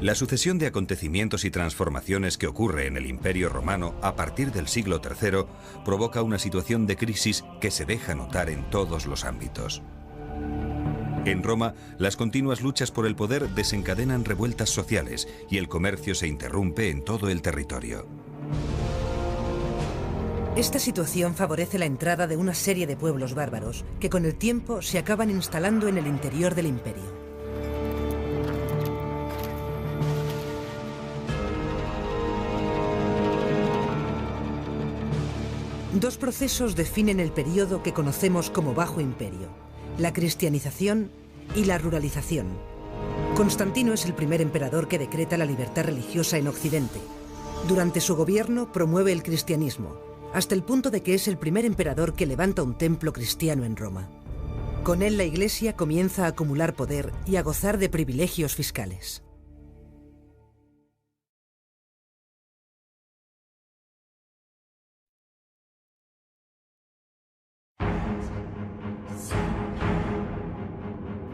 La sucesión de acontecimientos y transformaciones que ocurre en el Imperio Romano a partir del siglo III provoca una situación de crisis que se deja notar en todos los ámbitos. En Roma, las continuas luchas por el poder desencadenan revueltas sociales y el comercio se interrumpe en todo el territorio. Esta situación favorece la entrada de una serie de pueblos bárbaros que con el tiempo se acaban instalando en el interior del imperio. Dos procesos definen el periodo que conocemos como Bajo Imperio: la cristianización y la ruralización. Constantino es el primer emperador que decreta la libertad religiosa en Occidente. Durante su gobierno promueve el cristianismo, hasta el punto de que es el primer emperador que levanta un templo cristiano en Roma. Con él la Iglesia comienza a acumular poder y a gozar de privilegios fiscales.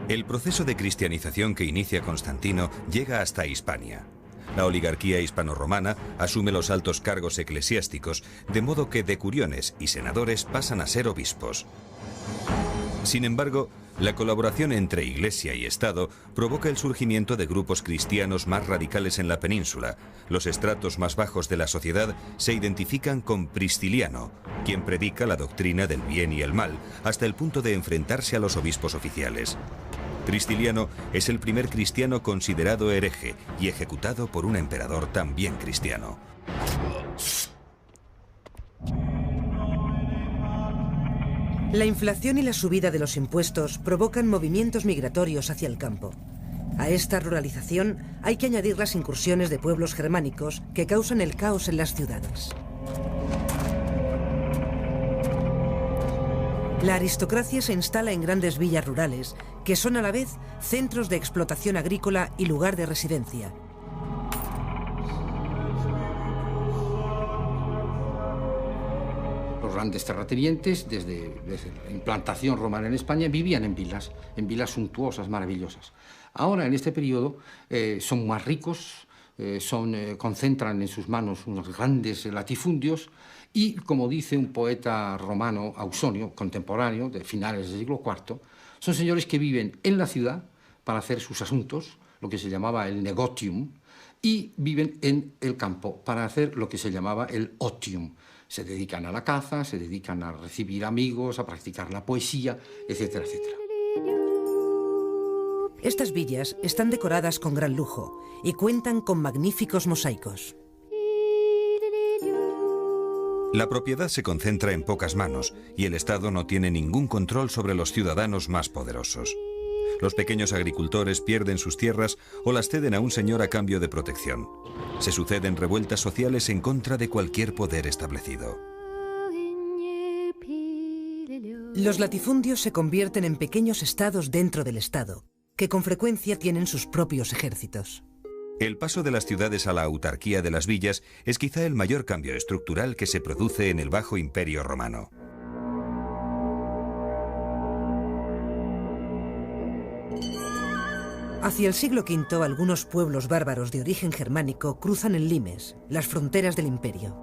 El proceso de cristianización que inicia Constantino llega hasta Hispania. La oligarquía hispano-romana asume los altos cargos eclesiásticos, de modo que decuriones y senadores pasan a ser obispos. Sin embargo, la colaboración entre Iglesia y Estado provoca el surgimiento de grupos cristianos más radicales en la península. Los estratos más bajos de la sociedad se identifican con Pristiliano, quien predica la doctrina del bien y el mal, hasta el punto de enfrentarse a los obispos oficiales. Pristiliano es el primer cristiano considerado hereje y ejecutado por un emperador también cristiano. La inflación y la subida de los impuestos provocan movimientos migratorios hacia el campo. A esta ruralización hay que añadir las incursiones de pueblos germánicos que causan el caos en las ciudades. La aristocracia se instala en grandes villas rurales, que son a la vez centros de explotación agrícola y lugar de residencia. Los grandes terratenientes, desde la implantación romana en España, vivían en vilas suntuosas, maravillosas. Ahora, en este periodo, son más ricos, concentran en sus manos unos grandes latifundios y, como dice un poeta romano, Ausonio, contemporáneo, de finales del siglo IV, son señores que viven en la ciudad para hacer sus asuntos, lo que se llamaba el negotium, y viven en el campo para hacer lo que se llamaba el otium. Se dedican a la caza, se dedican a recibir amigos, a practicar la poesía, etcétera, etcétera. Estas villas están decoradas con gran lujo y cuentan con magníficos mosaicos. La propiedad se concentra en pocas manos y el Estado no tiene ningún control sobre los ciudadanos más poderosos. Los pequeños agricultores pierden sus tierras o las ceden a un señor a cambio de protección. Se suceden revueltas sociales en contra de cualquier poder establecido. Los latifundios se convierten en pequeños estados dentro del Estado, que con frecuencia tienen sus propios ejércitos. El paso de las ciudades a la autarquía de las villas es quizá el mayor cambio estructural que se produce en el Bajo Imperio Romano. Hacia el siglo V, algunos pueblos bárbaros de origen germánico cruzan el limes, las fronteras del imperio.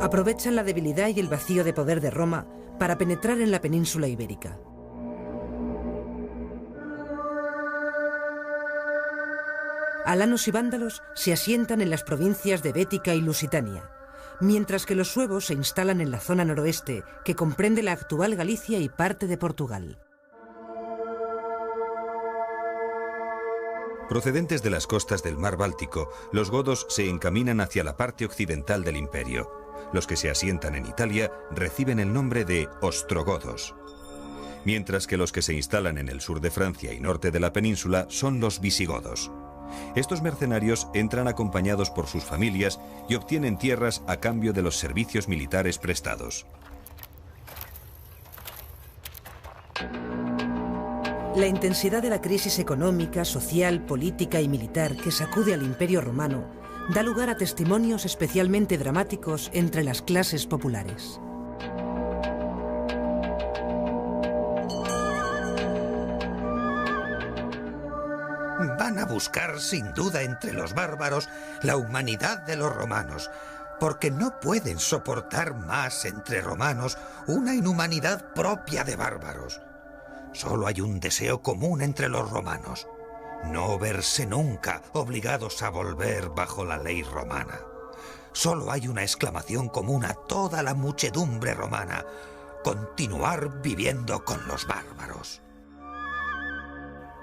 Aprovechan la debilidad y el vacío de poder de Roma para penetrar en la península ibérica. Alanos y vándalos se asientan en las provincias de Bética y Lusitania, mientras que los suevos se instalan en la zona noroeste, que comprende la actual Galicia y parte de Portugal. Procedentes de las costas del mar Báltico, los godos se encaminan hacia la parte occidental del imperio. Los que se asientan en Italia reciben el nombre de ostrogodos, mientras que los que se instalan en el sur de Francia y norte de la península son los visigodos. Estos mercenarios entran acompañados por sus familias y obtienen tierras a cambio de los servicios militares prestados. La intensidad de la crisis económica, social, política y militar que sacude al Imperio Romano da lugar a testimonios especialmente dramáticos entre las clases populares. van a buscar sin duda entre los bárbaros la humanidad de los romanos, porque no pueden soportar más entre romanos una inhumanidad propia de bárbaros. Solo hay un deseo común entre los romanos: no verse nunca obligados a volver bajo la ley romana. Solo hay una exclamación común a toda la muchedumbre romana: continuar viviendo con los bárbaros.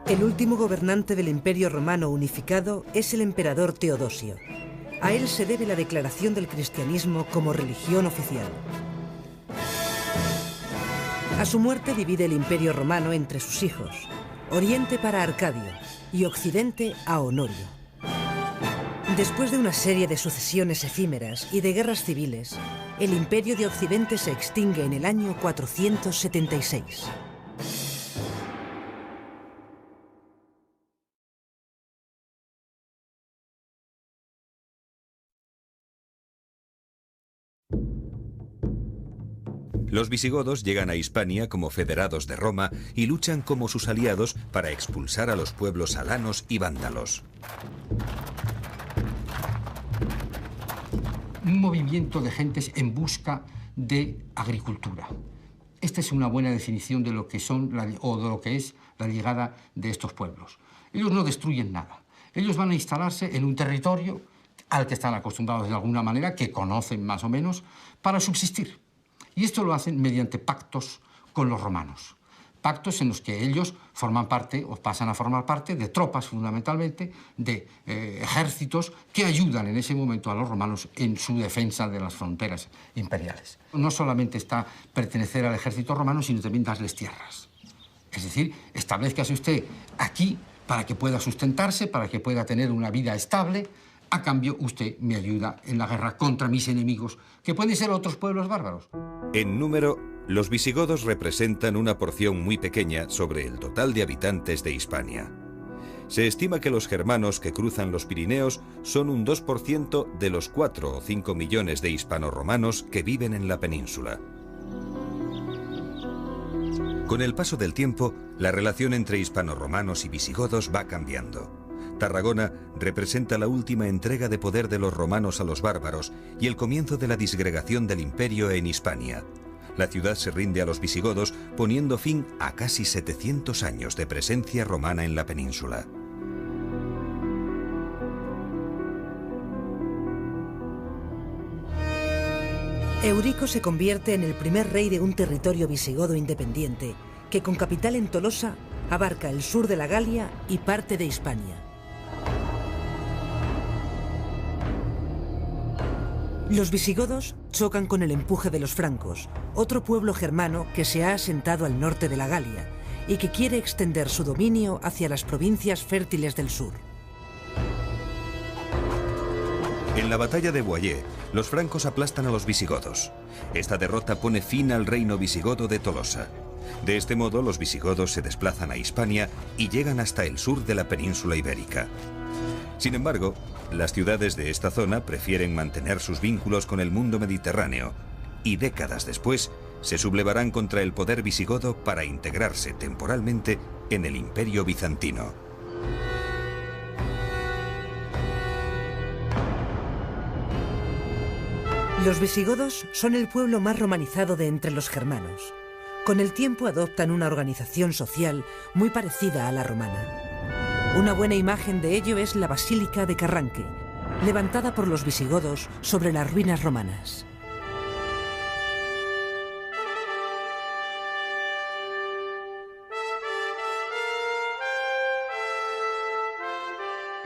El último gobernante del Imperio Romano unificado es el emperador Teodosio. A él se debe la declaración del cristianismo como religión oficial. A su muerte divide el Imperio Romano entre sus hijos: Oriente para Arcadio y Occidente a Honorio. Después de una serie de sucesiones efímeras y de guerras civiles, el Imperio de Occidente se extingue en el año 476. Los visigodos llegan a Hispania como federados de Roma y luchan como sus aliados para expulsar a los pueblos alanos y vándalos. Un movimiento de gentes en busca de agricultura. Esta es una buena definición de lo que son o de lo que es la llegada de estos pueblos. Ellos no destruyen nada. Ellos van a instalarse en un territorio al que están acostumbrados de alguna manera, que conocen más o menos, para subsistir. Y esto lo hacen mediante pactos con los romanos. Pactos en los que ellos forman parte, o pasan a formar parte, de tropas fundamentalmente, de ejércitos que ayudan en ese momento a los romanos en su defensa de las fronteras imperiales. No solamente está pertenecer al ejército romano, sino también darles tierras. Es decir, establezcase usted aquí para que pueda sustentarse, para que pueda tener una vida estable. A cambio, usted me ayuda en la guerra contra mis enemigos, que pueden ser otros pueblos bárbaros. En número, los visigodos representan una porción muy pequeña sobre el total de habitantes de Hispania. Se estima que los germanos que cruzan los Pirineos son un 2% de los 4 o 5 millones de hispanoromanos que viven en la península. Con el paso del tiempo, la relación entre hispanoromanos y visigodos va cambiando. Tarragona representa la última entrega de poder de los romanos a los bárbaros y el comienzo de la disgregación del imperio en Hispania. La ciudad se rinde a los visigodos, poniendo fin a casi 700 años de presencia romana en la península. Eurico se convierte en el primer rey de un territorio visigodo independiente, que con capital en Tolosa abarca el sur de la Galia y parte de Hispania. Los visigodos chocan con el empuje de los francos, otro pueblo germano que se ha asentado al norte de la Galia y que quiere extender su dominio hacia las provincias fértiles del sur. En la batalla de Boyé, los francos aplastan a los visigodos. Esta derrota pone fin al reino visigodo de Tolosa. De este modo, los visigodos se desplazan a Hispania y llegan hasta el sur de la península ibérica. Sin embargo, las ciudades de esta zona prefieren mantener sus vínculos con el mundo mediterráneo y décadas después se sublevarán contra el poder visigodo para integrarse temporalmente en el Imperio bizantino. Los visigodos son el pueblo más romanizado de entre los germanos. Con el tiempo adoptan una organización social muy parecida a la romana. Una buena imagen de ello es la Basílica de Carranque, levantada por los visigodos sobre las ruinas romanas.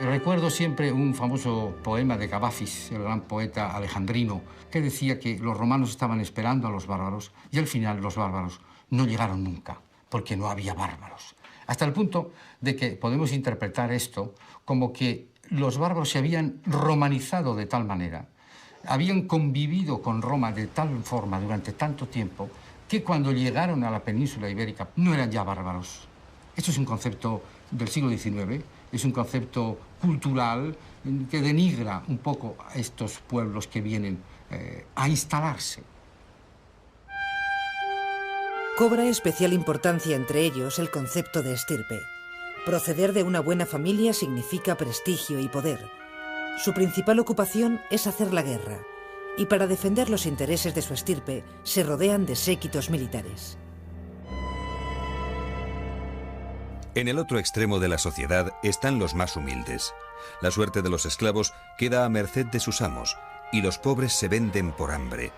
Recuerdo siempre un famoso poema de Cavafis, el gran poeta alejandrino, que decía que los romanos estaban esperando a los bárbaros y al final los bárbaros no llegaron nunca, porque no había bárbaros. Hasta el punto de que podemos interpretar esto como que los bárbaros se habían romanizado de tal manera, habían convivido con Roma de tal forma durante tanto tiempo, que cuando llegaron a la península ibérica no eran ya bárbaros. Esto es un concepto del siglo XIX, es un concepto cultural que denigra un poco a estos pueblos que vienen a instalarse. Cobra especial importancia entre ellos el concepto de estirpe. Proceder de una buena familia significa prestigio y poder. Su principal ocupación es hacer la guerra, y para defender los intereses de su estirpe se rodean de séquitos militares. En el otro extremo de la sociedad están los más humildes. La suerte de los esclavos queda a merced de sus amos, y los pobres se venden por hambre.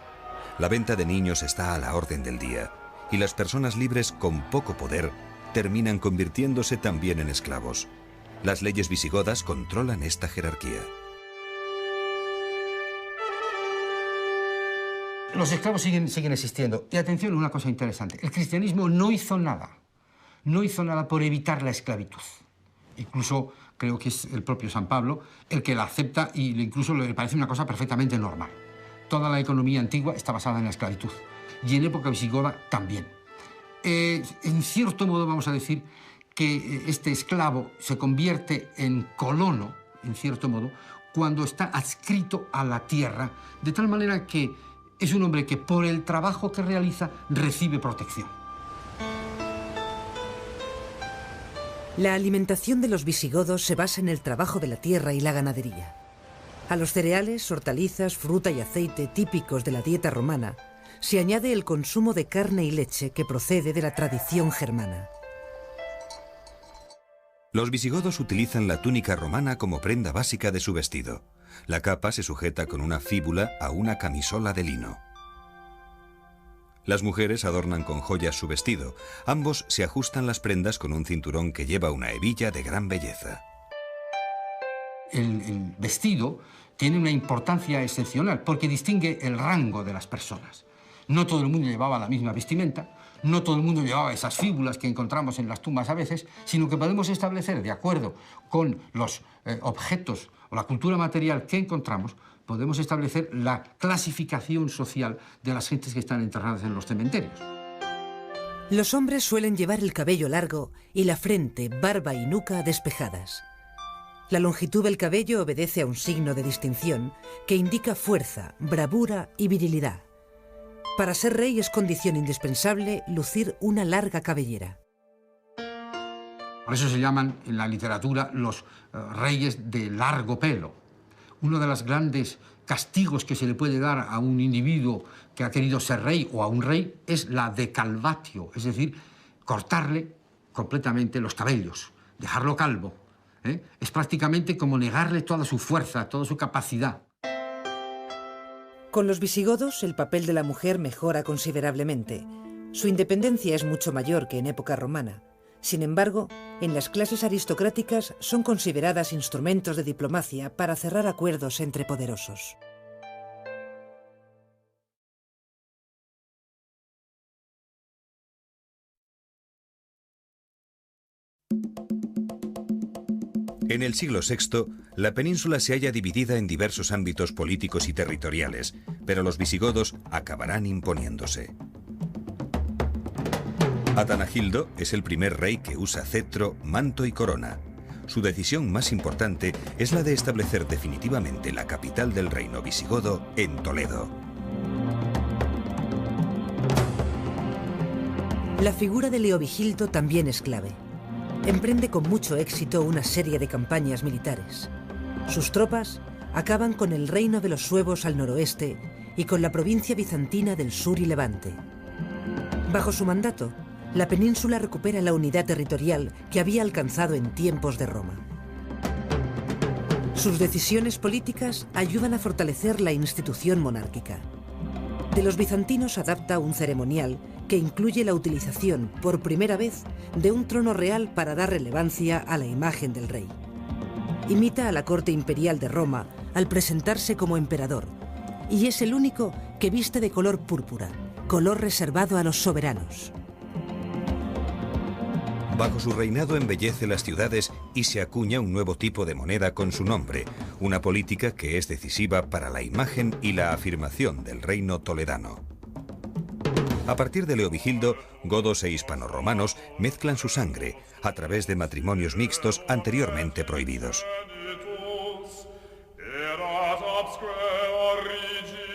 La venta de niños está a la orden del día, y las personas libres con poco poder terminan convirtiéndose también en esclavos. Las leyes visigodas controlan esta jerarquía. Los esclavos siguen existiendo. Y atención, una cosa interesante. El cristianismo no hizo nada por evitar la esclavitud. Incluso creo que es el propio San Pablo el que la acepta y incluso le parece una cosa perfectamente normal. Toda la economía antigua está basada en la esclavitud. Y en época visigoda también. En cierto modo vamos a decir que este esclavo se convierte en colono, en cierto modo, cuando está adscrito a la tierra, de tal manera que es un hombre que por el trabajo que realiza recibe protección. La alimentación de los visigodos se basa en el trabajo de la tierra y la ganadería. A los cereales, hortalizas, fruta y aceite típicos de la dieta romana se añade el consumo de carne y leche que procede de la tradición germana. Los visigodos utilizan la túnica romana como prenda básica de su vestido. La capa se sujeta con una fíbula a una camisola de lino. Las mujeres adornan con joyas su vestido. Ambos se ajustan las prendas con un cinturón que lleva una hebilla de gran belleza. El vestido tiene una importancia excepcional porque distingue el rango de las personas. No todo el mundo llevaba la misma vestimenta, no todo el mundo llevaba esas fíbulas que encontramos en las tumbas a veces, sino que podemos establecer, de acuerdo con los objetos o la cultura material que encontramos, podemos establecer la clasificación social de las gentes que están enterradas en los cementerios. Los hombres suelen llevar el cabello largo y la frente, barba y nuca despejadas. La longitud del cabello obedece a un signo de distinción que indica fuerza, bravura y virilidad. Para ser rey es condición indispensable lucir una larga cabellera. Por eso se llaman en la literatura los reyes de largo pelo. Uno de los grandes castigos que se le puede dar a un individuo que ha querido ser rey o a un rey es la decalvatio, es decir, cortarle completamente los cabellos, dejarlo calvo. Es prácticamente como negarle toda su fuerza, toda su capacidad. Con los visigodos, el papel de la mujer mejora considerablemente. Su independencia es mucho mayor que en época romana. Sin embargo, en las clases aristocráticas son consideradas instrumentos de diplomacia para cerrar acuerdos entre poderosos. En el siglo VI, la península se halla dividida en diversos ámbitos políticos y territoriales, pero los visigodos acabarán imponiéndose. Atanagildo es el primer rey que usa cetro, manto y corona. Su decisión más importante es la de establecer definitivamente la capital del reino visigodo en Toledo. La figura de Leovigildo también es clave. Emprende con mucho éxito una serie de campañas militares. Sus tropas acaban con el reino de los suevos al noroeste y con la provincia bizantina del sur y levante. Bajo su mandato, la península recupera la unidad territorial que había alcanzado en tiempos de Roma. Sus decisiones políticas ayudan a fortalecer la institución monárquica. De los bizantinos adapta un ceremonial que incluye la utilización, por primera vez, de un trono real para dar relevancia a la imagen del rey. Imita a la corte imperial de Roma al presentarse como emperador, y es el único que viste de color púrpura, color reservado a los soberanos. Bajo su reinado embellece las ciudades y se acuña un nuevo tipo de moneda con su nombre, una política que es decisiva para la imagen y la afirmación del reino toledano. A partir de Leovigildo, godos e hispanorromanos mezclan su sangre a través de matrimonios mixtos anteriormente prohibidos.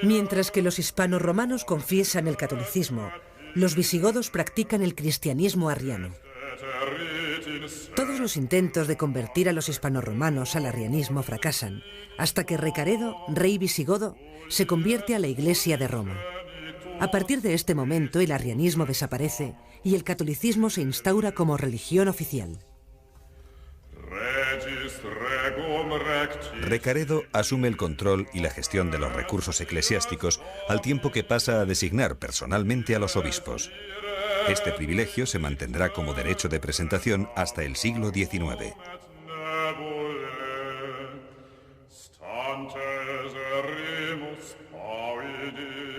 Mientras que los hispanorromanos confiesan el catolicismo, los visigodos practican el cristianismo arriano. Todos los intentos de convertir a los hispanorromanos al arrianismo fracasan, hasta que Recaredo, rey visigodo, se convierte a la Iglesia de Roma. A partir de este momento el arrianismo desaparece y el catolicismo se instaura como religión oficial. Recaredo asume el control y la gestión de los recursos eclesiásticos al tiempo que pasa a designar personalmente a los obispos. Este privilegio se mantendrá como derecho de presentación hasta el siglo XIX.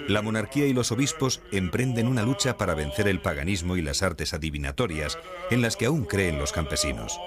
La monarquía y los obispos emprenden una lucha para vencer el paganismo y las artes adivinatorias en las que aún creen los campesinos.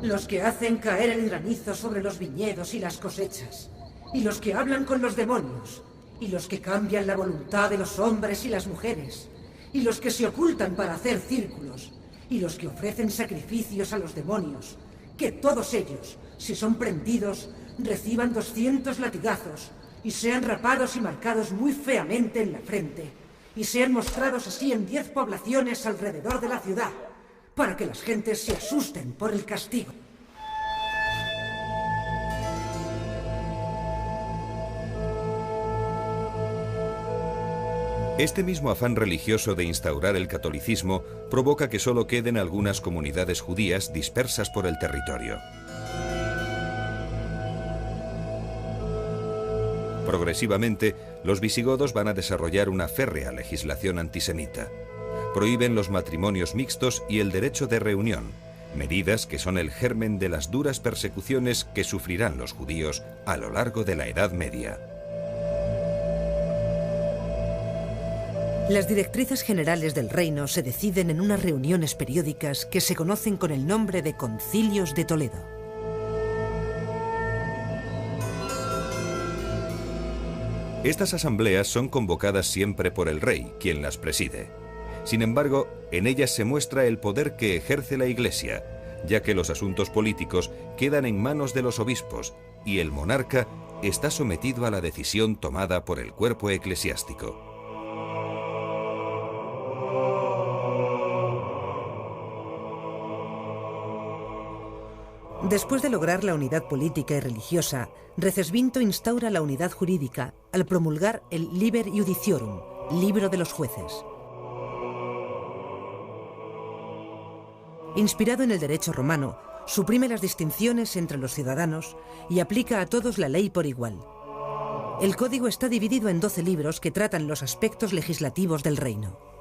Los que hacen caer el granizo sobre los viñedos y las cosechas, y los que hablan con los demonios, y los que cambian la voluntad de los hombres y las mujeres, y los que se ocultan para hacer círculos, y los que ofrecen sacrificios a los demonios, que todos ellos, si son prendidos, reciban 200 latigazos, y sean rapados y marcados muy feamente en la frente, y sean mostrados así en 10 poblaciones alrededor de la ciudad, para que las gentes se asusten por el castigo. Este mismo afán religioso de instaurar el catolicismo provoca que solo queden algunas comunidades judías dispersas por el territorio. Progresivamente, los visigodos van a desarrollar una férrea legislación antisemita. Prohíben los matrimonios mixtos y el derecho de reunión, medidas que son el germen de las duras persecuciones que sufrirán los judíos a lo largo de la Edad Media. Las directrices generales del reino se deciden en unas reuniones periódicas que se conocen con el nombre de Concilios de Toledo. Estas asambleas son convocadas siempre por el rey, quien las preside. Sin embargo, en ellas se muestra el poder que ejerce la Iglesia, ya que los asuntos políticos quedan en manos de los obispos y el monarca está sometido a la decisión tomada por el cuerpo eclesiástico. Después de lograr la unidad política y religiosa, Recesvinto instaura la unidad jurídica al promulgar el Liber Judiciorum, libro de los jueces. Inspirado en el derecho romano, suprime las distinciones entre los ciudadanos y aplica a todos la ley por igual. El código está dividido en 12 libros que tratan los aspectos legislativos del reino.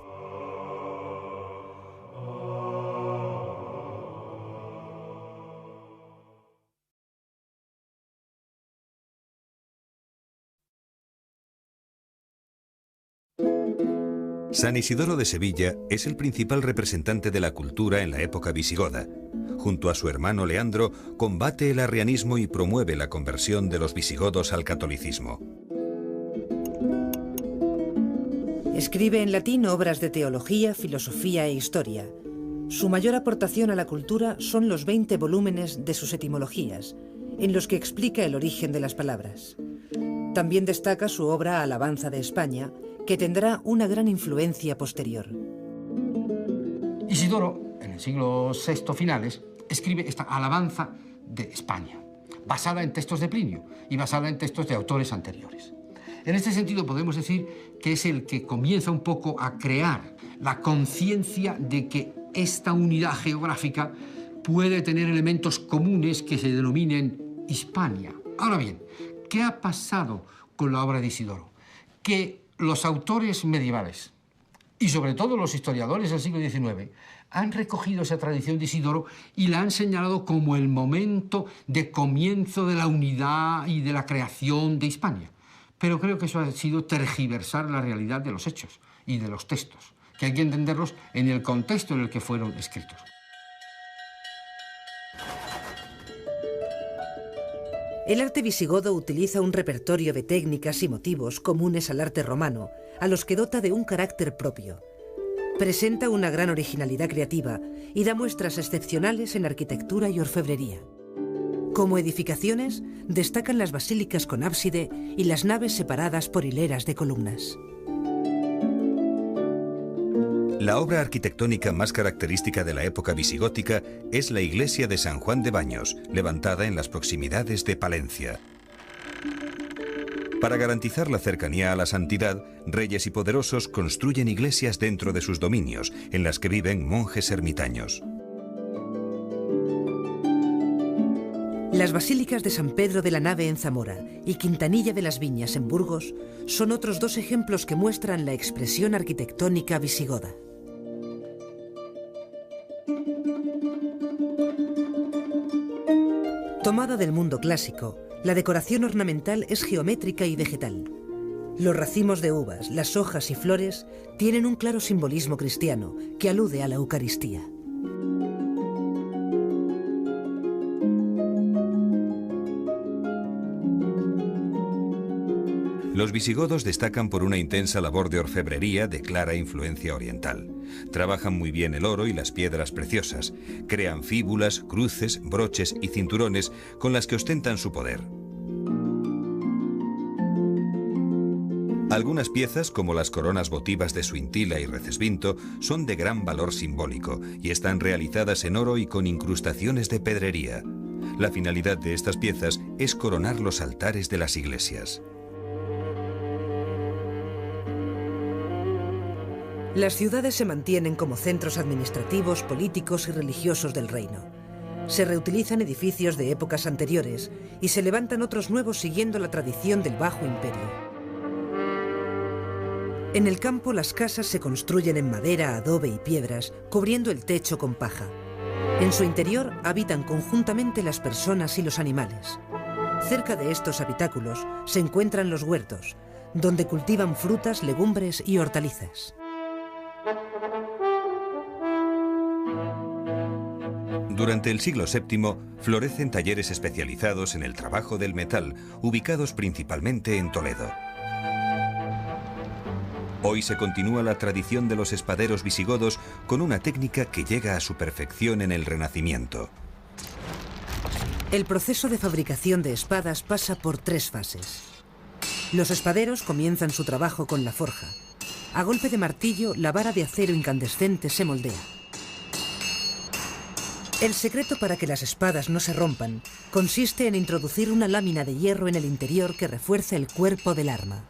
San Isidoro de Sevilla es el principal representante de la cultura en la época visigoda. Junto a su hermano Leandro, combate el arrianismo y promueve la conversión de los visigodos al catolicismo. Escribe en latín obras de teología, filosofía e historia. Su mayor aportación a la cultura son los 20 volúmenes de sus etimologías, en los que explica el origen de las palabras. También destaca su obra Alabanza de España, que tendrá una gran influencia posterior. Isidoro, en el siglo VI finales, escribe esta Alabanza de España, basada en textos de Plinio y basada en textos de autores anteriores. En este sentido podemos decir que es el que comienza un poco a crear la conciencia de que esta unidad geográfica puede tener elementos comunes que se denominen Hispania. Ahora bien, ¿qué ha pasado con la obra de Isidoro? Que los autores medievales, y sobre todo los historiadores del siglo XIX, han recogido esa tradición de Isidoro y la han señalado como el momento de comienzo de la unidad y de la creación de Hispania. Pero creo que eso ha sido tergiversar la realidad de los hechos y de los textos, que hay que entenderlos en el contexto en el que fueron escritos. El arte visigodo utiliza un repertorio de técnicas y motivos comunes al arte romano, a los que dota de un carácter propio. Presenta una gran originalidad creativa y da muestras excepcionales en arquitectura y orfebrería. Como edificaciones, destacan las basílicas con ábside y las naves separadas por hileras de columnas. La obra arquitectónica más característica de la época visigótica es la iglesia de San Juan de Baños, levantada en las proximidades de Palencia. Para garantizar la cercanía a la santidad, reyes y poderosos construyen iglesias dentro de sus dominios, en las que viven monjes ermitaños. Las basílicas de San Pedro de la Nave en Zamora y Quintanilla de las Viñas en Burgos son otros dos ejemplos que muestran la expresión arquitectónica visigoda. Tomada del mundo clásico, la decoración ornamental es geométrica y vegetal. Los racimos de uvas, las hojas y flores tienen un claro simbolismo cristiano que alude a la Eucaristía. Los visigodos destacan por una intensa labor de orfebrería de clara influencia oriental. Trabajan muy bien el oro y las piedras preciosas. Crean fíbulas, cruces, broches y cinturones con las que ostentan su poder. Algunas piezas, como las coronas votivas de Suintila y Recesvinto, son de gran valor simbólico y están realizadas en oro y con incrustaciones de pedrería. La finalidad de estas piezas es coronar los altares de las iglesias. Las ciudades se mantienen como centros administrativos, políticos y religiosos del reino. Se reutilizan edificios de épocas anteriores y se levantan otros nuevos siguiendo la tradición del Bajo Imperio. En el campo las casas se construyen en madera, adobe y piedras, cubriendo el techo con paja. En su interior habitan conjuntamente las personas y los animales. Cerca de estos habitáculos se encuentran los huertos, donde cultivan frutas, legumbres y hortalizas. Durante el siglo VII florecen talleres especializados en el trabajo del metal, ubicados principalmente en Toledo. Hoy se continúa la tradición de los espaderos visigodos con una técnica que llega a su perfección en el Renacimiento. El proceso de fabricación de espadas pasa por 3 fases. Los espaderos comienzan su trabajo con la forja. A golpe de martillo, la vara de acero incandescente se moldea. El secreto para que las espadas no se rompan consiste en introducir una lámina de hierro en el interior que refuerce el cuerpo del arma.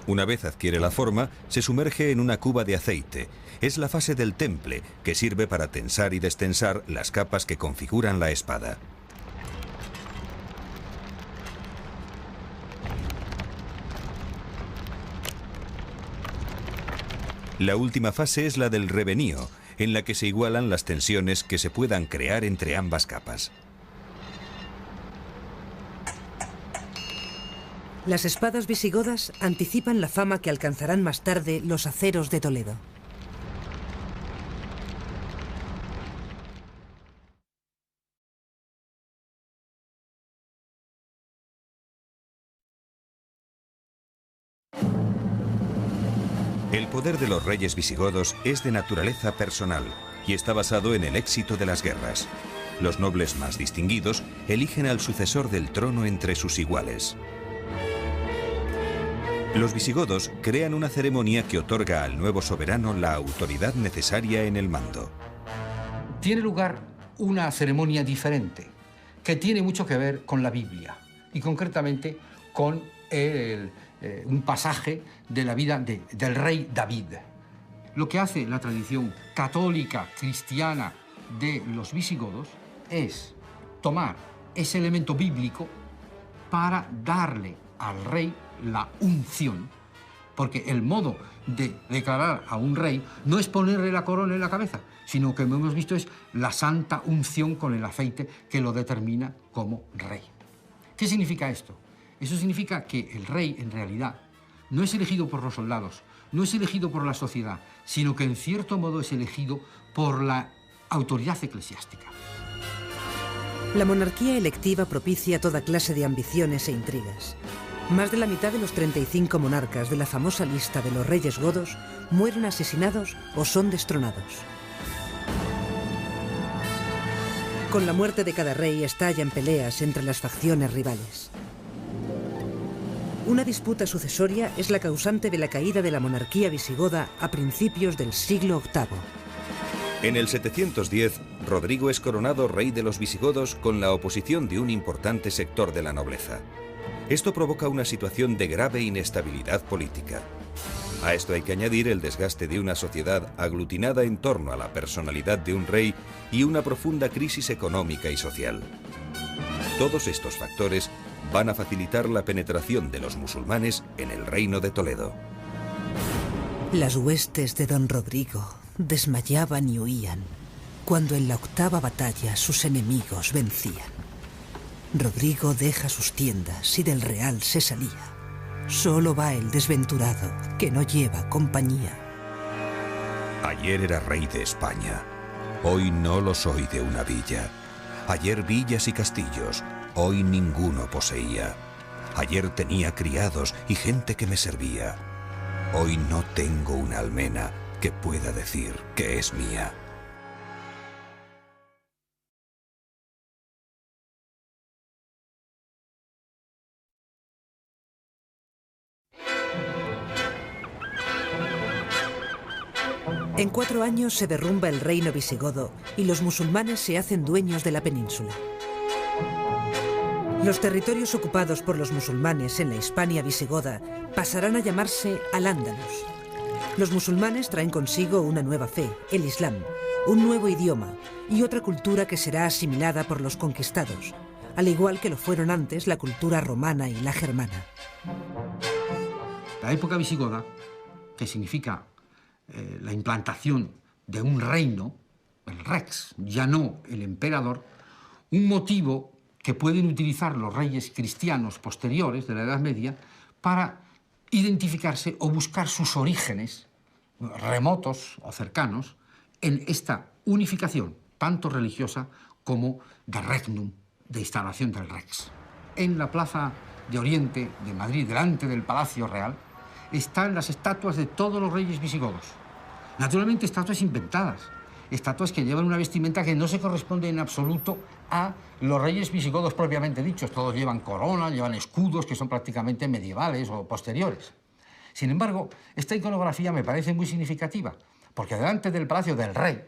Una vez adquiere la forma, se sumerge en una cuba de aceite. Es la fase del temple, que sirve para tensar y destensar las capas que configuran la espada. La última fase es la del revenío, en la que se igualan las tensiones que se puedan crear entre ambas capas. Las espadas visigodas anticipan la fama que alcanzarán más tarde los aceros de Toledo. El poder de los reyes visigodos es de naturaleza personal y está basado en el éxito de las guerras. Los nobles más distinguidos eligen al sucesor del trono entre sus iguales. Los visigodos crean una ceremonia que otorga al nuevo soberano la autoridad necesaria en el mando. Tiene lugar una ceremonia diferente, que tiene mucho que ver con la Biblia y concretamente con un pasaje de la vida del rey David. Lo que hace la tradición católica cristiana de los visigodos es tomar ese elemento bíblico para darle al rey la unción, porque el modo de declarar a un rey no es ponerle la corona en la cabeza, sino que, como hemos visto, es la santa unción con el aceite que lo determina como rey. ¿Qué significa esto? Eso significa que el rey, en realidad, no es elegido por los soldados, no es elegido por la sociedad, sino que en cierto modo es elegido por la autoridad eclesiástica. La monarquía electiva propicia toda clase de ambiciones e intrigas. Más de la mitad de los 35 monarcas de la famosa lista de los reyes godos mueren asesinados o son destronados. Con la muerte de cada rey estallan peleas entre las facciones rivales. Una disputa sucesoria es la causante de la caída de la monarquía visigoda a principios del siglo VIII. En el 710, Rodrigo es coronado rey de los visigodos con la oposición de un importante sector de la nobleza. Esto provoca una situación de grave inestabilidad política. A esto hay que añadir el desgaste de una sociedad aglutinada en torno a la personalidad de un rey y una profunda crisis económica y social. Todos estos factores van a facilitar la penetración de los musulmanes en el reino de Toledo. Las huestes de don Rodrigo desmayaban y huían cuando en la octava batalla sus enemigos vencían. Rodrigo deja sus tiendas y del real se salía. Solo va el desventurado que no lleva compañía. Ayer era rey de España, hoy no lo soy de una villa. Ayer villas y castillos, hoy ninguno poseía. Ayer tenía criados y gente que me servía. Hoy no tengo una almena que pueda decir que es mía. En 4 años se derrumba el reino visigodo y los musulmanes se hacen dueños de la península. Los territorios ocupados por los musulmanes en la Hispania visigoda pasarán a llamarse Al-Ándalus. Los musulmanes traen consigo una nueva fe, el Islam, un nuevo idioma y otra cultura que será asimilada por los conquistados, al igual que lo fueron antes la cultura romana y la germana. La época visigoda, que significa la implantación de un reino, el rex, ya no el emperador, un motivo que pueden utilizar los reyes cristianos posteriores de la Edad Media para identificarse o buscar sus orígenes remotos o cercanos en esta unificación, tanto religiosa como de regnum, de instalación del rex. En la plaza de Oriente de Madrid, delante del Palacio Real, están las estatuas de todos los reyes visigodos. Naturalmente, estatuas inventadas, estatuas que llevan una vestimenta que no se corresponde en absoluto a los reyes visigodos propiamente dichos. Todos llevan corona, llevan escudos que son prácticamente medievales o posteriores. Sin embargo, esta iconografía me parece muy significativa, porque delante del Palacio del Rey,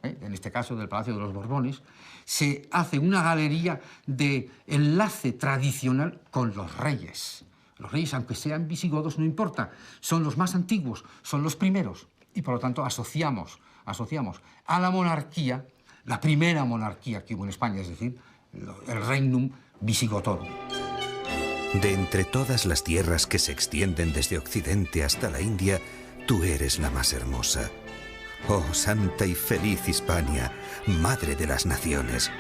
en este caso del Palacio de los Borbones, se hace una galería de enlace tradicional con los reyes. Los reyes, aunque sean visigodos, no importa, son los más antiguos, son los primeros, y por lo tanto asociamos a la monarquía, la primera monarquía que hubo en España, es decir, el Regnum Visigotorum. De entre todas las tierras que se extienden desde Occidente hasta la India, tú eres la más hermosa. Oh, santa y feliz Hispania, madre de las naciones.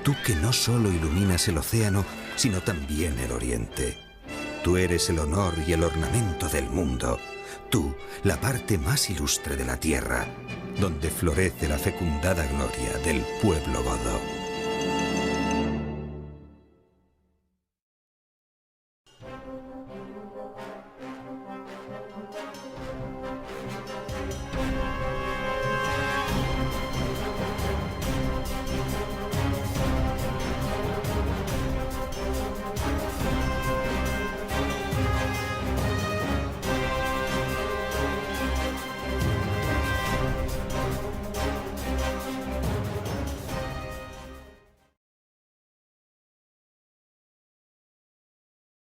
Tú que no solo iluminas el océano, sino también el oriente. Tú eres el honor y el ornamento del mundo. Tú, la parte más ilustre de la tierra, donde florece la fecundada gloria del pueblo godo.